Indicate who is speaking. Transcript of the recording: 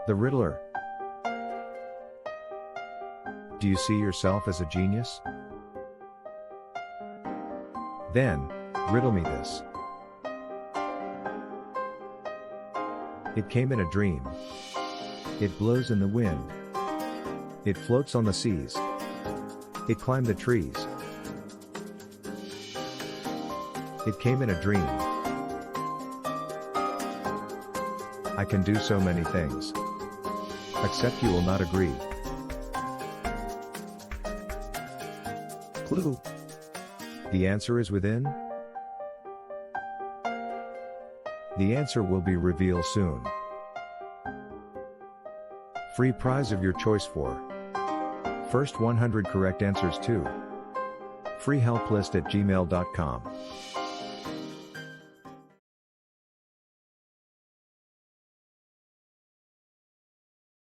Speaker 1: The Riddler. Do you see yourself as a genius? Then, riddle me this. It came in a dream. It blows in the wind. It floats on the seas. It climbed the trees. It came in a dream. I can do so many things. Except you will not agree. Clue. The answer is within? The answer will be revealed soon. Free prize of your choice for first 100 correct answers to free help list at gmail.com.